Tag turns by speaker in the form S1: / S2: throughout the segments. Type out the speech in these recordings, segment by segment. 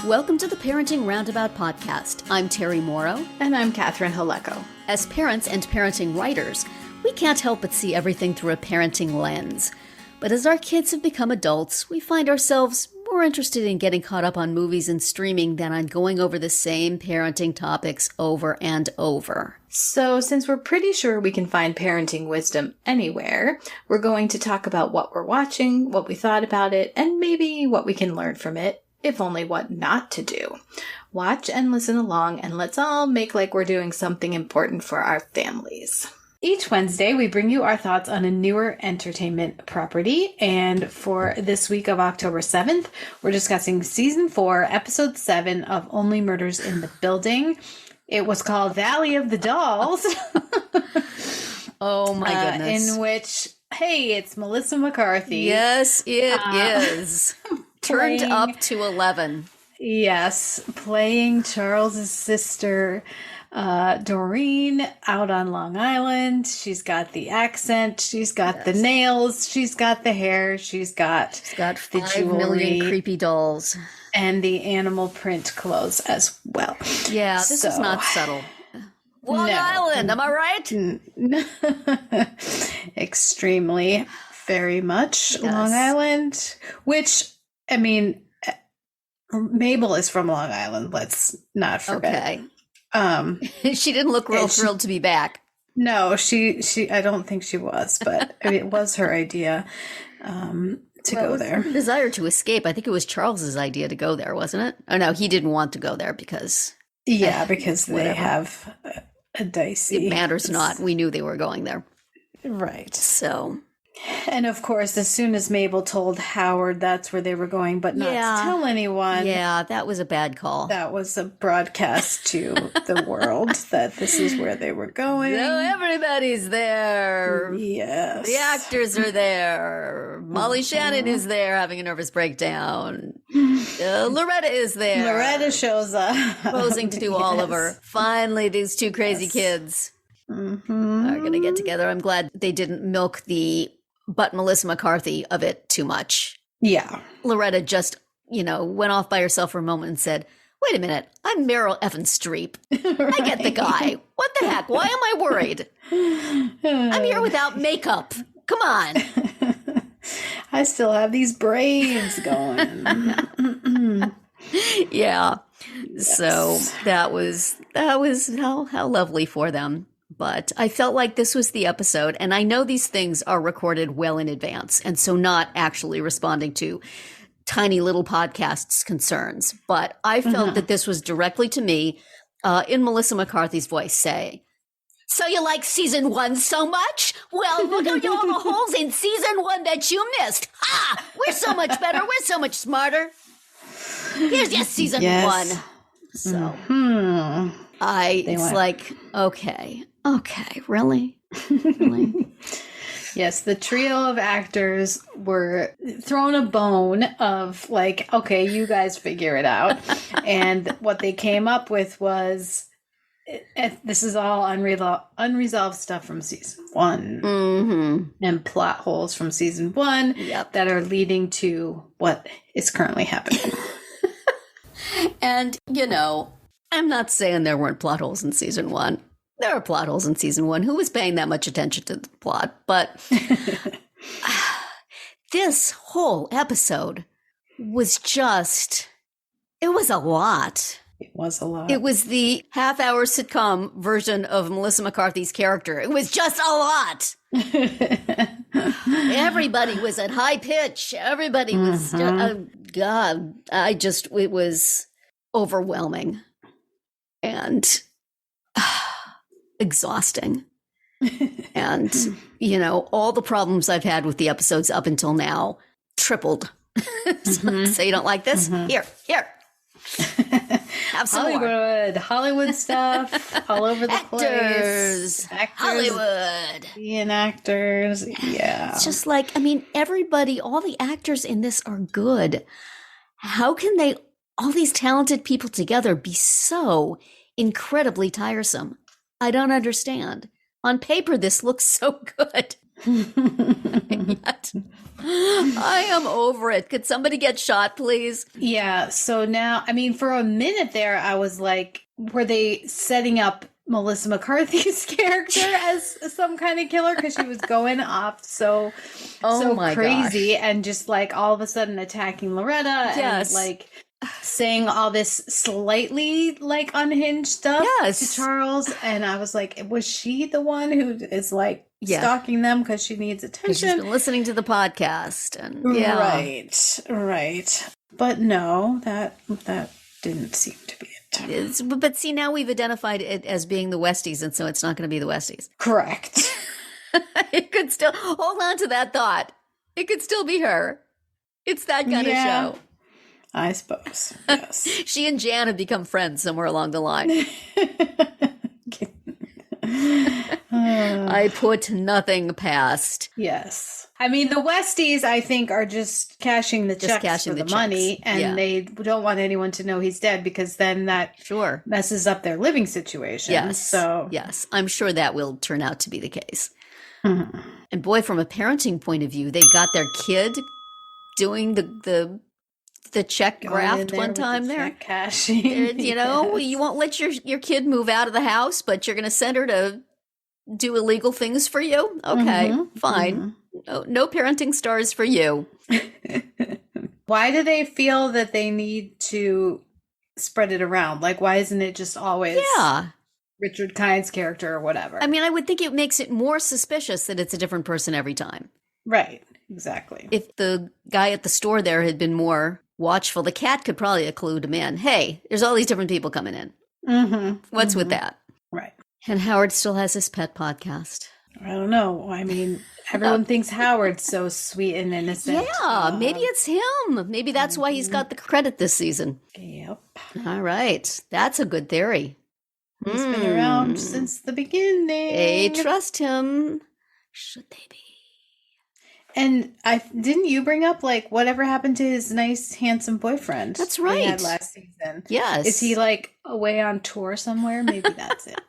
S1: Welcome to the Parenting Roundabout podcast. I'm Terri Morrow.
S2: And I'm Catherine Haleko.
S1: As parents and parenting writers, we can't help but see everything through a parenting lens. But as our kids have become adults, we find ourselves more interested in getting caught up on movies and streaming than on going over the same parenting topics over and over.
S2: So since we're pretty sure we can find parenting wisdom anywhere, we're going to talk about what we're watching, what we thought about it, and maybe what we can learn from it, if only what not to do. Watch and listen along, and let's all make like we're doing something important for our families. Each Wednesday, we bring you our thoughts on a newer entertainment property, and for this week of October 7th, we're discussing Season 4, Episode 7 of Only Murders in the Building. It was called Valley of the Dolls.
S1: Oh my goodness.
S2: In which, hey, it's Melissa McCarthy.
S1: Yes, it is. Turned up to 11.
S2: Yes, playing Charles's sister, Doreen, out on Long Island. She's got the accent, she's got the nails, she's got the hair, she's got the
S1: 5 million creepy dolls.
S2: And the animal print clothes as well.
S1: Yeah, this is not subtle. Long Island, am I right?
S2: Extremely, very much
S1: Yes.
S2: Long Island, which, I mean, Mabel is from Long Island, let's not forget.
S1: Okay. She didn't look real thrilled to be back.
S2: No, she I don't think she was, but I mean, it was her idea to go there.
S1: Desire to escape. I think it was Charles's idea to go there, wasn't it? Oh no, he didn't want to go there because
S2: because they have a dicey.
S1: It matters not. We knew they were going there.
S2: Right.
S1: So.
S2: And of course, as soon as Mabel told Howard that's where they were going, but not to tell anyone.
S1: Yeah, that was a bad call.
S2: That was a broadcast to the world that this is where they were going.
S1: So everybody's there.
S2: Yes.
S1: The actors are there. Molly Shannon is there having a nervous breakdown. Loretta is there.
S2: Loretta shows up.
S1: Posing to do Oliver. Finally, these two crazy kids are going to get together. I'm glad they didn't milk the but Melissa McCarthy of it too much.
S2: Yeah.
S1: Loretta just, went off by herself for a moment and said, wait a minute, I'm Meryl Effin Streep. Right. I get the guy. What the heck? Why am I worried? I'm here without makeup. Come on.
S2: I still have these braids going.
S1: Yeah.
S2: Yes.
S1: So that was how lovely for them. But I felt like this was the episode, and I know these things are recorded well in advance, and so not actually responding to tiny little podcasts' concerns. But I felt that this was directly to me in Melissa McCarthy's voice saying, so you like season 1 so much? Well, look at all the holes in season 1 that you missed. Ah, we're so much better. We're so much smarter. Here's just season 1. So it's like, okay, really? Really?
S2: Yes, the trio of actors were thrown a bone of like, okay, you guys figure it out. And what they came up with was, this is all unresolved stuff from season 1 and plot holes from season 1 that are leading to what is currently happening.
S1: And, I'm not saying there weren't plot holes in season 1. There are plot holes in season 1. Who was paying that much attention to the plot? But this whole episode was it was a lot.
S2: It was a lot.
S1: It was the half-hour sitcom version of Melissa McCarthy's character. It was just a lot. Everybody was at high pitch. Everybody was, it was overwhelming and exhausting. And, all the problems I've had with the episodes up until now tripled. So you don't like this? Here. Have some
S2: Hollywood stuff all over the place. Actors,
S1: Hollywood.
S2: Being actors. Yeah.
S1: It's just like, everybody, all the actors in this are good. How can all these talented people together be so incredibly tiresome? I don't understand. On paper, this looks so good. Yet. I am over it. Could somebody get shot, please?
S2: Yeah. So now, I mean, for a minute there, I was like, were they setting up Melissa McCarthy's character as some kind of killer? Because she was going off so crazy and just like all of a sudden attacking Loretta and like saying all this slightly like unhinged stuff to Charles. And I was like, was she the one who is like stalking them because she needs attention?
S1: She's been listening to the podcast. And
S2: Right. But no, that didn't seem to be it.
S1: But see, now we've identified it as being the Westies, and so it's not going to be the Westies.
S2: Correct.
S1: It could still, hold on to that thought. It could still be her. It's that kind of show.
S2: I suppose. Yes.
S1: She and Jan have become friends somewhere along the line. I put nothing past.
S2: Yes. I mean, the Westies, I think, are just cashing the checks for the money, and they don't want anyone to know he's dead because then that messes up their living situation.
S1: Yes. Yes, I'm sure that will turn out to be the case. Mm-hmm. And boy, from a parenting point of view, they've got their kid doing the check graft one time there.
S2: Check cashing.
S1: You know, you won't let your kid move out of the house, but you're going to send her to do illegal things for you? Okay, fine. Mm-hmm. No parenting stars for you.
S2: Why do they feel that they need to spread it around? Like, why isn't it just always Richard Kind's character or whatever?
S1: I mean, I would think it makes it more suspicious that it's a different person every time.
S2: Right, exactly.
S1: If the guy at the store there had been more watchful, the cat could probably have clued him in. Hey, there's all these different people coming in. Mm-hmm. What's with that?
S2: Right.
S1: And Howard still has his pet podcast.
S2: I don't know. I mean, everyone thinks Howard's so sweet and innocent.
S1: Yeah, maybe it's him. Maybe that's why he's got the credit this season.
S2: Yep.
S1: All right. That's a good theory.
S2: He's been around since the beginning.
S1: They trust him. Should they be?
S2: And didn't you bring up, like, whatever happened to his nice, handsome boyfriend?
S1: That's right.
S2: He had last season.
S1: Yes.
S2: Is he, like, away on tour somewhere? Maybe that's it.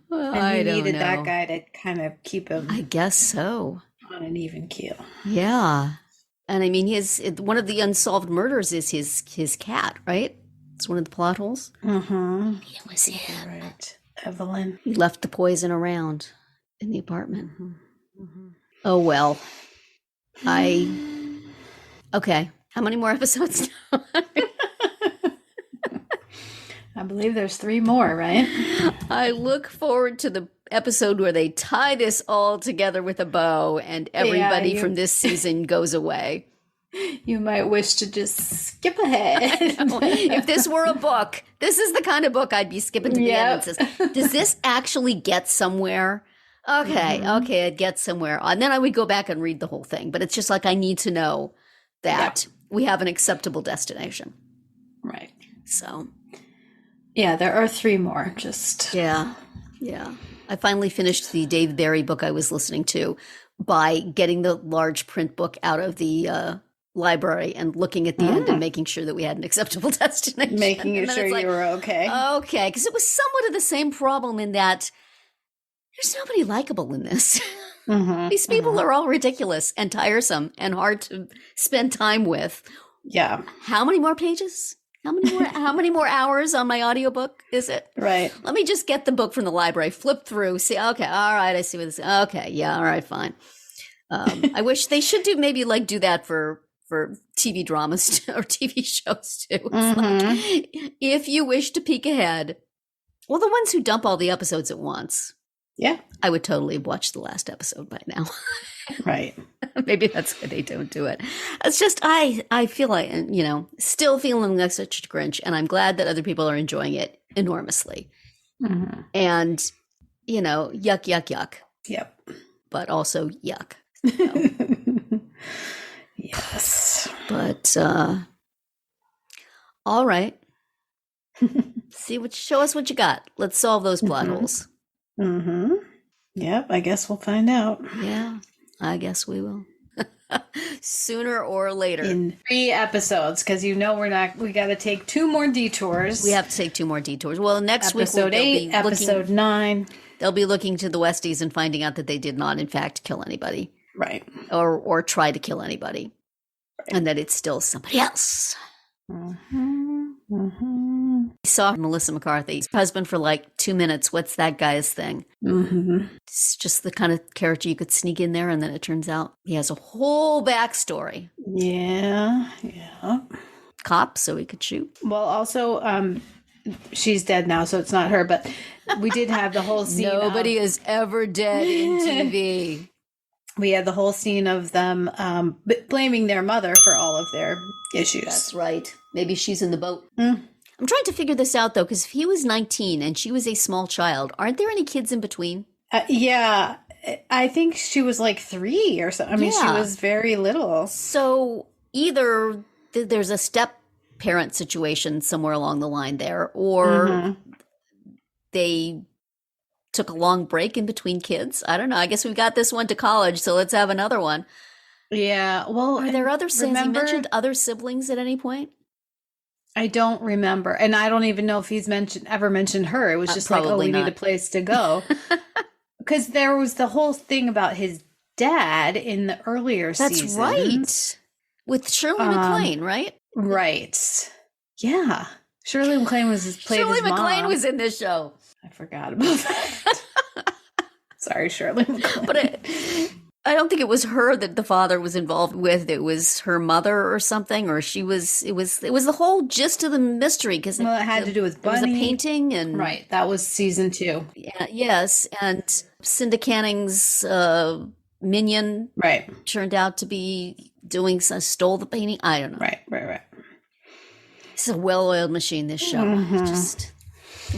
S1: Well,
S2: and he needed that guy to kind of keep him.
S1: I guess so.
S2: On an even keel.
S1: Yeah. And I mean, one of the unsolved murders is his cat, right? It's one of the plot holes.
S2: Mm-hmm.
S1: It was him.
S2: Right. Evelyn.
S1: He left the poison around in the apartment. Mm-hmm. Oh, well. Okay. How many more episodes now?
S2: I believe there's 3 more, right?
S1: I look forward to the episode where they tie this all together with a bow and everybody from this season goes away.
S2: You might wish to just skip ahead.
S1: If this were a book, this is the kind of book I'd be skipping to the end and says, does this actually get somewhere? Okay, it gets somewhere. And then I would go back and read the whole thing. But it's just like I need to know that we have an acceptable destination.
S2: Right.
S1: So...
S2: yeah, there are 3 more. Just
S1: yeah. I finally finished the Dave Barry book I was listening to by getting the large print book out of the library and looking at the end and making sure that we had an acceptable destination.
S2: Making sure you were okay.
S1: Okay, because it was somewhat of the same problem in that there's nobody likable in this. Mm-hmm, These people are all ridiculous and tiresome and hard to spend time with.
S2: Yeah.
S1: How many more pages? How many more hours on my audiobook is it?
S2: Right.
S1: Let me just get the book from the library, flip through, see, okay, all right, I see what this is. Okay, yeah, all right, fine. I wish they should do that for TV dramas or TV shows too. It's like, if you wish to peek ahead, well, the ones who dump all the episodes at once.
S2: Yeah.
S1: I would totally have watched the last episode by now.
S2: Right.
S1: Maybe that's why they don't do it. It's just, I feel like, still feeling like such a Grinch, and I'm glad that other people are enjoying it enormously. Mm-hmm. And, yuck, yuck, yuck.
S2: Yep.
S1: But also yuck. So.
S2: Yes.
S1: But, all right. Show us what you got. Let's solve those plot holes.
S2: Mm-hmm. Yep, I guess we'll find out.
S1: Yeah, I guess we will. Sooner or later.
S2: In 3 episodes, because we got to take 2 more detours.
S1: We have to take 2 more detours. Well, next week,
S2: episode 8, episode 9.
S1: They'll be looking to the Westies and finding out that they did not, in fact, kill anybody.
S2: Right.
S1: Or try to kill anybody. Right. And that it's still somebody else. We saw Melissa McCarthy's husband for like 2 minutes. What's that guy's thing? It's just the kind of character you could sneak in there, and then it turns out he has a whole backstory.
S2: Yeah.
S1: Cop, so he could shoot.
S2: Well, also, she's dead now, so it's not her, but we did have the whole scene.
S1: Nobody is ever dead in TV.
S2: We had the whole scene of them blaming their mother for all of their issues.
S1: That's right. Maybe she's in the boat. I'm trying to figure this out, though, because if he was 19 and she was a small child, aren't there any kids in between?
S2: Yeah. I think she was like 3 or something. I mean, she was very little.
S1: So either there's a step-parent situation somewhere along the line there, or they took a long break in between kids. I don't know. I guess we got this one to college, so let's have another one.
S2: Yeah. Well,
S1: are there other siblings? He mentioned other siblings at any point?
S2: I don't remember. And I don't even know if he's ever mentioned her. It was just like, we need a place to go. Because there was the whole thing about his dad in the earlier seasons.
S1: That's right. With Shirley MacLaine, right?
S2: Right. Yeah. Shirley MacLaine was played
S1: Shirley
S2: his mom.
S1: MacLaine was in this show.
S2: I forgot about that. Sorry, Shirley MacLaine.
S1: But I don't think it was her that the father was involved with. It was her mother or something, or she was. It was the whole gist of the mystery because
S2: it had to do with Bunny.
S1: It was a painting, and
S2: right. That was season 2.
S1: Yeah. Yes, and Cinda Canning's minion,
S2: right,
S1: turned out to be stole the painting. I don't know.
S2: Right.
S1: It's a well-oiled machine. This show, just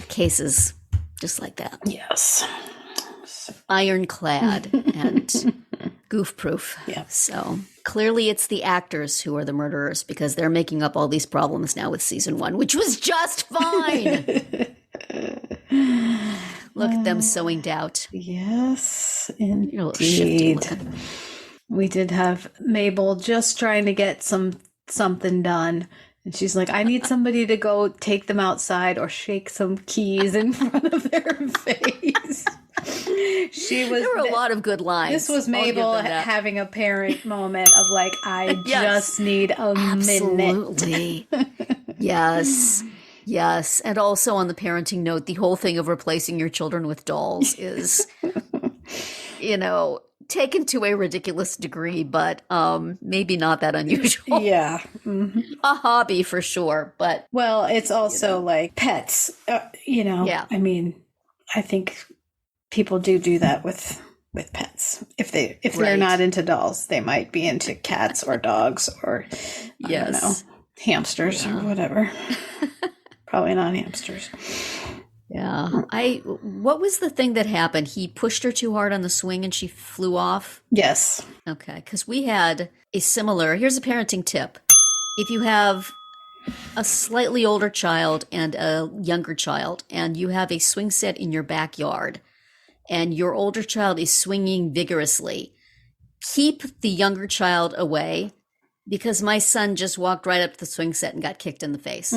S1: cases, just like that.
S2: Yes.
S1: Ironclad and goof-proof.
S2: Yeah. So
S1: clearly it's the actors who are the murderers because they're making up all these problems now with season 1, which was just fine. Look at them sowing doubt.
S2: Yes, indeed. We did have Mabel just trying to get something done. And she's like, I need somebody to go take them outside or shake some keys in front of their face. There
S1: were a lot of good lines.
S2: This was Mabel having a parent moment of like, I just need a
S1: Absolutely.
S2: minute.
S1: Yes. And also on the parenting note, the whole thing of replacing your children with dolls is, taken to a ridiculous degree, but maybe not that unusual.
S2: Yeah.
S1: A hobby for sure, but.
S2: Well, it's also like pets,
S1: Yeah.
S2: I mean, I think people do that with pets. If they're not into dolls, they might be into cats or dogs or I don't know, hamsters or whatever. Probably not hamsters.
S1: Yeah. What was the thing that happened? He pushed her too hard on the swing and she flew off?
S2: Yes.
S1: Okay. Because we had here's a parenting tip. If you have a slightly older child and a younger child and you have a swing set in your backyard and your older child is swinging vigorously, keep the younger child away because my son just walked right up to the swing set and got kicked in the face.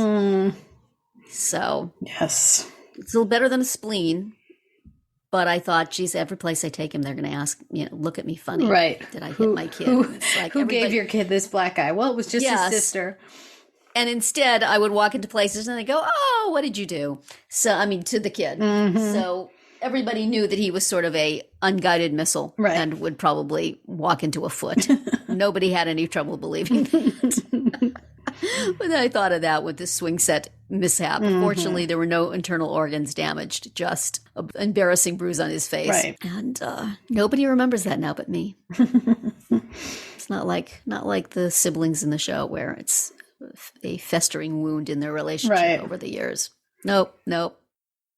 S1: So.
S2: Yes.
S1: It's a little better than a spleen, but I thought, geez, every place I take him, they're going to ask, look at me funny.
S2: Right.
S1: Did I hit my kid?
S2: Who gave your kid this black eye? Well, it was just his sister.
S1: And instead, I would walk into places and they go, oh, what did you do? So, to the kid. So everybody knew that he was sort of a unguided missile and would probably walk into a foot. Nobody had any trouble believing that. But I thought of that with the swing set mishap. Fortunately, there were no internal organs damaged, just an embarrassing bruise on his face.
S2: Right.
S1: And nobody remembers that now but me. It's not like the siblings in the show where it's a festering wound in their relationship over the years. Nope.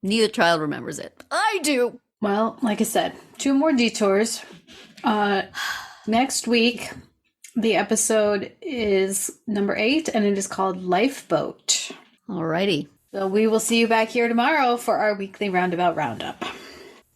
S1: Neither child remembers it. I do.
S2: Well, like I said, 2 more detours. Next week, the episode is number 8, and it is called Lifeboat.
S1: Alrighty.
S2: So we will see you back here tomorrow for our weekly Roundabout Roundup.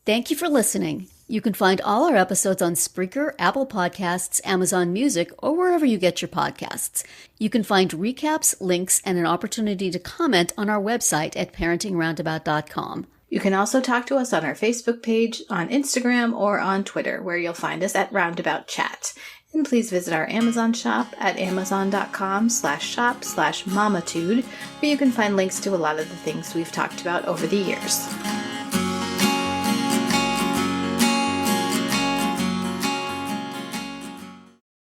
S1: Thank you for listening. You can find all our episodes on Spreaker, Apple Podcasts, Amazon Music, or wherever you get your podcasts. You can find recaps, links, and an opportunity to comment on our website at parentingroundabout.com.
S2: You can also talk to us on our Facebook page, on Instagram, or on Twitter, where you'll find us at Roundabout Chat. And please visit our Amazon shop at amazon.com/shop/mamatude, where you can find links to a lot of the things we've talked about over the years.